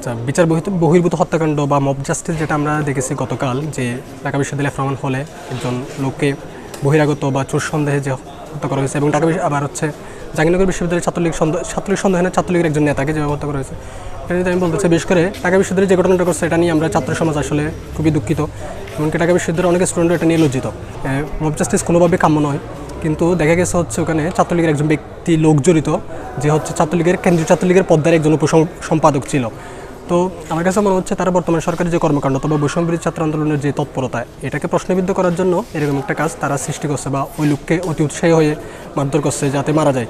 আচ্ছা, বিচার বহির্ভূত হত্যাকাণ্ড বা মব জাস্টিস যেটা আমরা দেখেছি গতকাল, যে ঢাকা বিশ্ববিদ্যালয় ফ্রমান হলে একজন লোককে বহিরাগত বা চোর সন্দেহে যে হত্যা করা হয়েছে, এবং আবার হচ্ছে জাহাঙ্গীরনগর বিশ্ববিদ্যালয়ের ছাত্রলীগ সন্দেহে ছাত্রলীগের একজন নেতাকে যেভাবে হত্যা করা হয়েছে, এটা নিয়ে আমি বলতে চাই, বিশেষ করে ঢাকা বিশ্ববিদ্যালয়ে যে ঘটনাটা করছে এটা নিয়ে আমরা ছাত্র সমাজ আসলে খুবই দুঃখিত। এমনকি ঢাকা বিশ্ববিদ্যালয়ের অনেক স্টুডেন্ট এটা নিয়ে লজ্জিত। মব জাস্টিস কোনোভাবে কাম্য নয়, কিন্তু দেখা গেছে হচ্ছে ওখানে ছাত্রলীগের একজন ব্যক্তি লোক জড়িত, যে হচ্ছে কেন্দ্রীয় ছাত্রলীগের পদ্মার একজন উপসম্পাদক ছিল। তো আমার কাছে মনে হচ্ছে তারা বর্তমান সরকারের যে কর্মকাণ্ড তবে বৈষম্যবিরোধী ছাত্র আন্দোলনের যে তৎপরতা, এটাকে প্রশ্নবিদ্ধ করার জন্য এরকম একটা কাজ তারা সৃষ্টি করছে, বা ওই লোককে অতি উৎসাহী হয়ে মারধর করছে যাতে মারা যায়।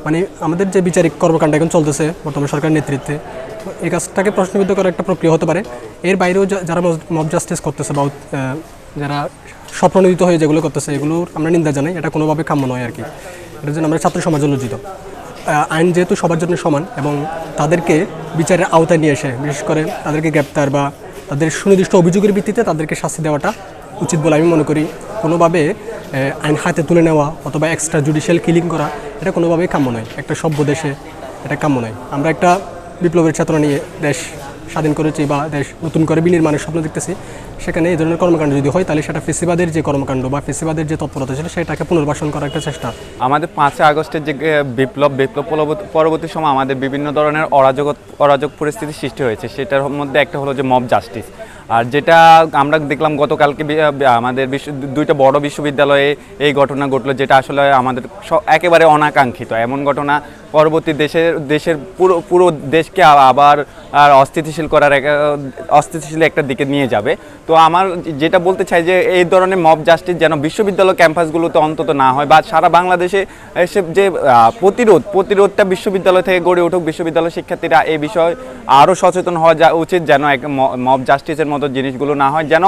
মানে আমাদের যে বিচারিক কর্মকাণ্ড এখন চলতেছে বর্তমান সরকারের নেতৃত্বে, এই কাজটাকে প্রশ্নবিদ্ধ করার একটা প্রক্রিয়া হতে পারে। এর বাইরেও যারা মব জাস্টিস করতেছে বা যারা স্বপ্রণোদিত হয়ে যেগুলো করতেছে, এগুলো আমরা নিন্দা জানাই। এটা কোনোভাবে কাম্য নয় আর কি। এটার জন্য আমরা ছাত্র সমাজ লজ্জিত। আইন যেহেতু সবার জন্য সমান, এবং তাদেরকে বিচারের আওতায় নিয়ে এসে বিশেষ করে তাদেরকে গ্রেপ্তার বা তাদের সুনির্দিষ্ট অভিযোগের ভিত্তিতে তাদেরকে শাস্তি দেওয়াটা উচিত বলে আমি মনে করি। কোনোভাবে আইন হাতে তুলে নেওয়া অথবা এক্সট্রা জুডিশিয়াল কিলিং করা, এটা কোনোভাবেই কাম্য নয়। একটা সভ্য দেশে এটা কাম্য নয়। আমরা একটা বিপ্লবের চেতনা নিয়ে দেশ স্বাধীন করেছি বা দেশ নতুন করে বিনির্মাণের স্বপ্ন দেখতেছি, সেখানে এই ধরনের কর্মকাণ্ড যদি হয় তাহলে সেটা ফেসিবাদের যে কর্মকাণ্ড বা ফেসিবাদের যে তৎপরতা ছিল সেটাকে পুনর্বাসন করার একটা চেষ্টা। আমাদের ৫ই আগস্টের যে বিপ্লব পরবর্তী সময় আমাদের বিভিন্ন ধরনের অরাজক পরিস্থিতির সৃষ্টি হয়েছে। সেটার মধ্যে একটা হলো যে মব জাস্টিস। আর যেটা আমরা দেখলাম গতকালকে আমাদের দুইটা বড় বিশ্ববিদ্যালয়ে এই ঘটনা ঘটলো, যেটা আসলে আমাদের একেবারে অনাকাঙ্ক্ষিত। এমন ঘটনা পরবর্তী দেশের পুরো দেশকে আবার অস্থিতিশীল একটা দিকে নিয়ে যাবে। তো আমার যেটা বলতে চাই যে এই ধরনের মব জাস্টিস যেন বিশ্ববিদ্যালয় ক্যাম্পাসগুলোতে অন্তত না হয়, বা সারা বাংলাদেশে এসে যে প্রতিরোধটা বিশ্ববিদ্যালয় থেকে গড়ে উঠুক। বিশ্ববিদ্যালয় শিক্ষার্থীরা এই বিষয়ে আরও সচেতন হওয়া উচিত, যেন এক মব জাস্টিসের মতো জিনিসগুলো না হয়, যেন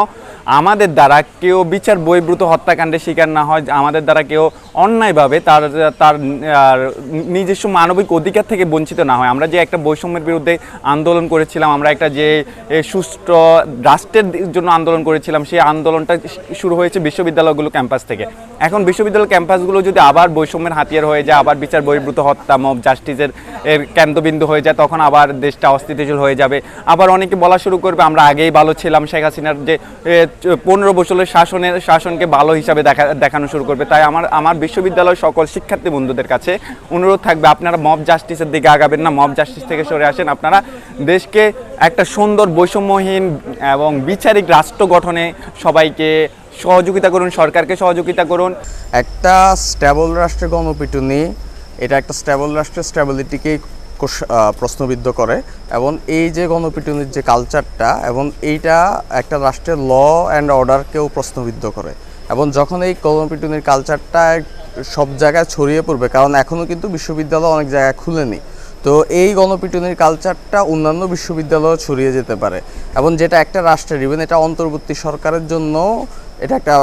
আমাদের দ্বারা কেউ বিচার বহির্ভূত হত্যাকাণ্ডের শিকার না হয়, আমাদের দ্বারা কেউ অন্যায়ভাবে তার নিজস্ব মানবিক অধিকার থেকে বঞ্চিত না হয়। আমরা যে একটা বৈষম্যের বিরুদ্ধে আন্দোলন করেছিলাম, আমরা একটা যে সুষ্ঠু রাষ্ট্রের জন্য আন্দোলন করেছিলাম, সেই আন্দোলনটা শুরু হয়েছে বিশ্ববিদ্যালয়গুলো ক্যাম্পাস থেকে। এখন বিশ্ববিদ্যালয় ক্যাম্পাসগুলো যদি আবার বৈষম্যের হাতিয়ার হয়ে যায়, আবার বিচার বহির্ভূত হত্যা মব জাস্টিসের কেন্দ্রবিন্দু হয়ে যায়, তখন আবার দেশটা অস্থিতিশীল হয়ে যাবে। আবার অনেকে বলা শুরু করবে আমরা আগেই ভালো ছিলাম, শেখ হাসিনার যে 15 বছরের শাসনকে ভালো হিসাবে দেখানো শুরু করবে। তাই আমার বিশ্ববিদ্যালয়ের সকল শিক্ষার্থী বন্ধুদের কাছে অনুরোধ থাকবে, আপনারা মব জাস্টিসের দিকে আগাবেন না, মব জাস্টিস থেকে সরে আসেন। আপনারা দেশকে একটা সুন্দর বৈষম্যহীন এবং বিচারিক রাষ্ট্র গঠনে সবাইকে সহযোগিতা করুন, সরকারকে সহযোগিতা করুন। একটা স্ট্যাবল রাষ্ট্রের গণপিটুনি, এটা একটা স্ট্যাবল রাষ্ট্রের স্ট্যাবিলিটিকেই প্রশ্নবিদ্ধ করে, এবং এই যে গণপিটুনির যে কালচারটা, এবং এইটা একটা রাষ্ট্রের ল অ্যান্ড অর্ডারকেও প্রশ্নবিদ্ধ করে। এবং যখন এই গণপিটুনির কালচারটা সব জায়গায় ছড়িয়ে পড়বে, কারণ এখনও কিন্তু বিশ্ববিদ্যালয় অনেক জায়গায় খুলেনি, তো এই গণপিটুনির কালচারটা অন্যান্য বিশ্ববিদ্যালয়েও ছড়িয়ে যেতে পারে, এবং যেটা একটা রাষ্ট্রের, ইভেন এটা অন্তর্বর্তী সরকারের জন্য এটা একটা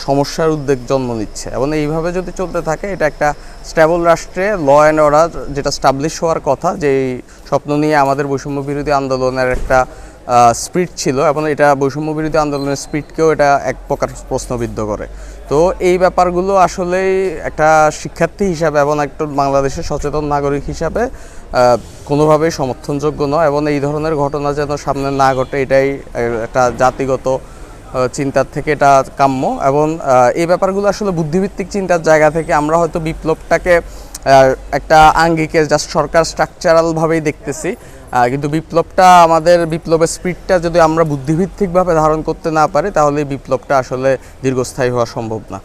সমস্যার উদ্বেগ জন্ম নিচ্ছে। এবং এইভাবে যদি চলতে থাকে, এটা একটা স্ট্যাবল রাষ্ট্রে ল অ্যান্ড অর্ডার যেটা স্টাবলিশ হওয়ার কথা, যেই স্বপ্ন নিয়ে আমাদের বৈষম্য বিরোধী আন্দোলনের একটা স্পিরিট ছিল, এবং এটা বৈষম্য বিরোধী আন্দোলনের স্পিরিটকেও এটা এক প্রকার প্রশ্নবিদ্ধ করে। তো এই ব্যাপারগুলো আসলেই একটা শিক্ষার্থী হিসাবে এবং একটা বাংলাদেশের সচেতন নাগরিক হিসাবে কোনোভাবেই সমর্থনযোগ্য নয়, এবং এই ধরনের ঘটনা যেন সামনে না ঘটে, এটাই একটা জাতিগত চিন্তার থেকে এটা কাম্য। এবং এই ব্যাপারগুলো আসলে বুদ্ধিভিত্তিক চিন্তার জায়গা থেকে আমরা হয়তো বিপ্লবটাকে একটা আঙ্গিকে জাস্ট সরকার স্ট্রাকচারালভাবেই দেখতেছি, কিন্তু বিপ্লবের স্পিরিটটা যদি আমরা বুদ্ধিভিত্তিকভাবে ধারণ করতে না পারি, তাহলে এই বিপ্লবটা আসলে দীর্ঘস্থায়ী হওয়া সম্ভব না।